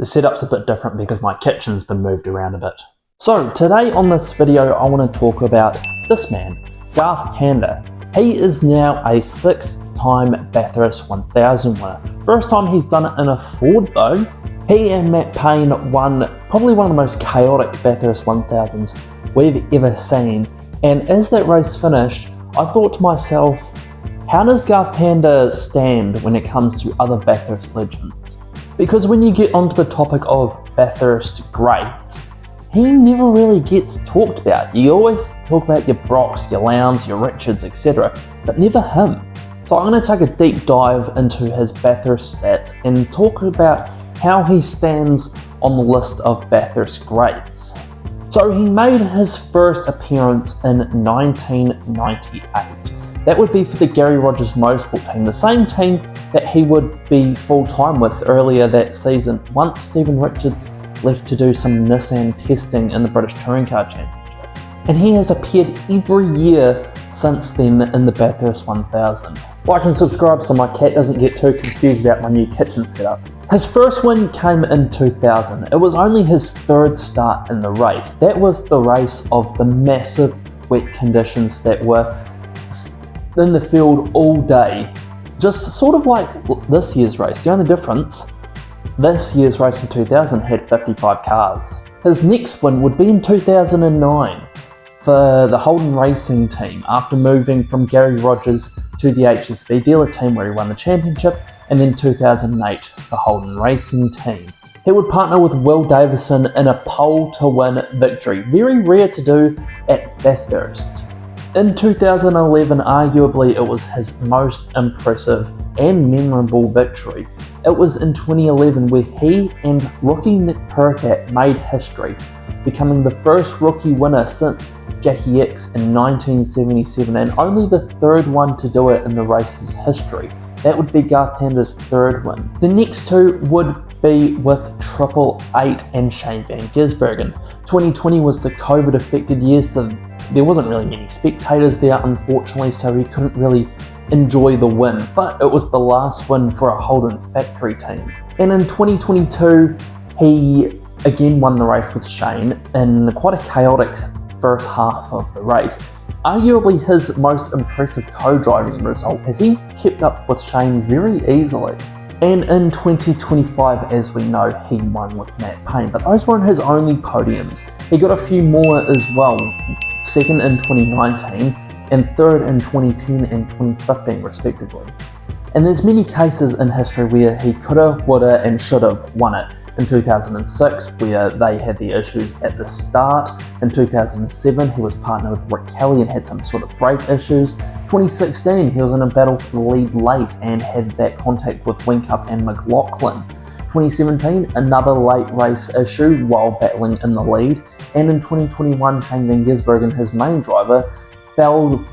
The setup's a bit different because my kitchen's been moved around a bit. So today on this video I want to talk about this man, Garth Tander. He is now a 6-time Bathurst 1000 winner. First time he's done it in a Ford though. He and Mt Panorama won probably one of the most chaotic Bathurst 1000s we've ever seen. And as that race finished, I thought to myself, how does Garth Tander stand when it comes to other Bathurst legends? Because when you get onto the topic of Bathurst greats, he never really gets talked about. You always talk about your Brocks, your Lowndes, your Richards, etc., but never him. So I'm going to take a deep dive into his Bathurst stats and talk about how he stands on the list of Bathurst greats. So he made his first appearance in 1998. That would be for the Gary Rogers Motorsport team, the same team that he would be full-time with earlier that season, once Stephen Richards left to do some Nissan testing in the British Touring Car Championship. And he has appeared every year since then in the Bathurst 1000. Like and subscribe so my cat doesn't get too confused about my new kitchen setup. His first win came in 2000. It was only his third start in the race. That was the race of the massive wet conditions that were in the field all day. Just sort of like this year's race. The only difference, this year's race in 2000 had 55 cars. His next win would be in 2009 for the Holden Racing team after moving from Gary Rogers to the HSV dealer team where he won the championship, and then 2008 for Holden Racing team. He would partner with Will Davison in a pole to win victory, very rare to do at Bathurst. In 2011, arguably it was his most impressive and memorable victory. It was in 2011 where he and rookie Nick Percat made history, becoming the first rookie winner since Jackie X in 1977 and only the third one to do it in the race's history. That would be Garth Tander's third win. The next two would be with 888 and Shane Van Gisbergen. 2020 was the COVID affected year, so there wasn't really many spectators there unfortunately, so he couldn't really enjoy the win, but it was the last win for a Holden factory team. And in 2022 he again won the race with Shane in quite a chaotic first half of the race. Arguably his most impressive co-driving result, as he kept up with Shane very easily. And in 2025, as we know, he won with Mt Panorama, but those weren't his only podiums. He got a few more as well, second in 2019 and third in 2010 and 2015 respectively. And there's many cases in history where he coulda, woulda and shoulda won it. In 2006, where they had the issues at the start. In 2007, he was partnered with Rick Kelly and had some sort of brake issues. 2016, he was in a battle for the lead late and had that contact with Whincup and McLaughlin. 2017, another late race issue while battling in the lead. And in 2021, Shane Van Gisbergen, his main driver, fell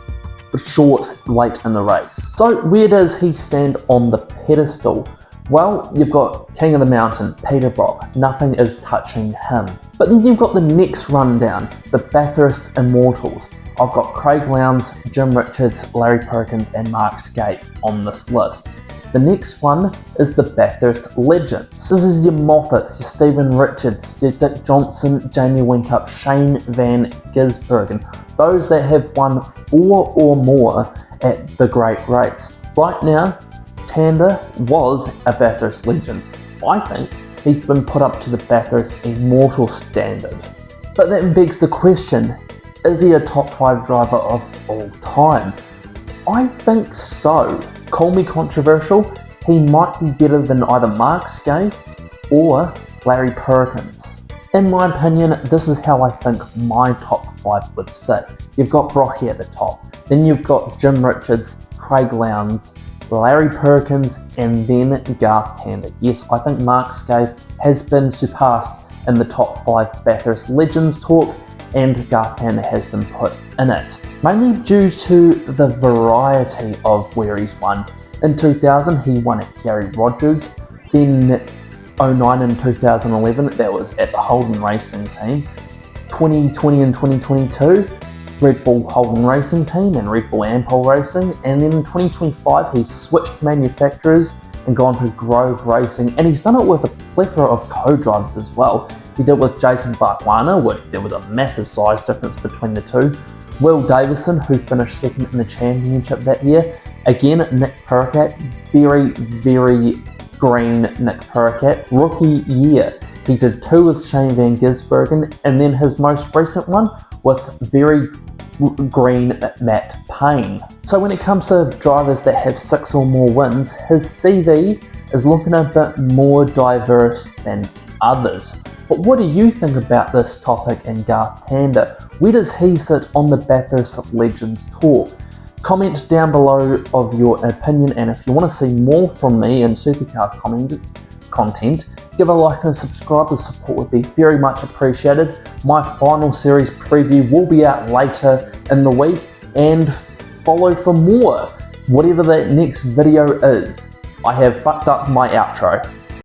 short late in the race. So where does he stand on the pedestal? Well, you've got King of the Mountain, Peter Brock, nothing is touching him. But then you've got the next rundown, the Bathurst Immortals. I've got Craig Lowndes, Jim Richards, Larry Perkins and Mark Skaife on this list. The next one is the Bathurst Legends. This is your Moffats, your Stephen Richards, your Dick Johnson, Jamie Whincup, Shane Van Gisbergen. Those that have won 4 or more at the Great Race. Right now, Tander was a Bathurst legend. I think he's been put up to the Bathurst Immortal standard. But that begs the question, is he a top 5 driver of all time? I think so. Call me controversial, he might be better than either Mark Skaife or Larry Perkins. In my opinion, this is how I think my top 5 would sit. You've got Brocky at the top, then you've got Jim Richards, Craig Lowndes, Larry Perkins and then Garth Tander. Yes, I think Mark Skaife has been surpassed in the top 5 Bathurst Legends talk and Garth Tander has been put in it. Mainly due to the variety of where he's won. In 2000 he won at Gary Rogers, then 09 and 2011 that was at the Holden Racing team. 2020 and 2022 Red Bull Holden Racing team and Red Bull Ampol Racing, and then in 2025 he switched manufacturers and gone to Grove Racing, and he's done it with a plethora of co-drivers as well. He did with Jason Barkwana, which there was a massive size difference between the two. Will Davison, who finished second in the championship that year. Again, Nick Percat, very green Nick Percat. Rookie year, he did 2 with Shane Van Gisbergen, and then his most recent one with very green Matt Payne. So when it comes to drivers that have 6 or more wins, his CV is looking a bit more diverse than others. But what do you think about this topic and Garth Tander? Where does he sit on the Bathurst Legends Talk? Comment down below of your opinion, and if you want to see more from me and Supercars content, give a like and subscribe. The support would be very much appreciated. My final series preview will be out later in the week, and follow for more, whatever that next video is. I have fucked up my outro.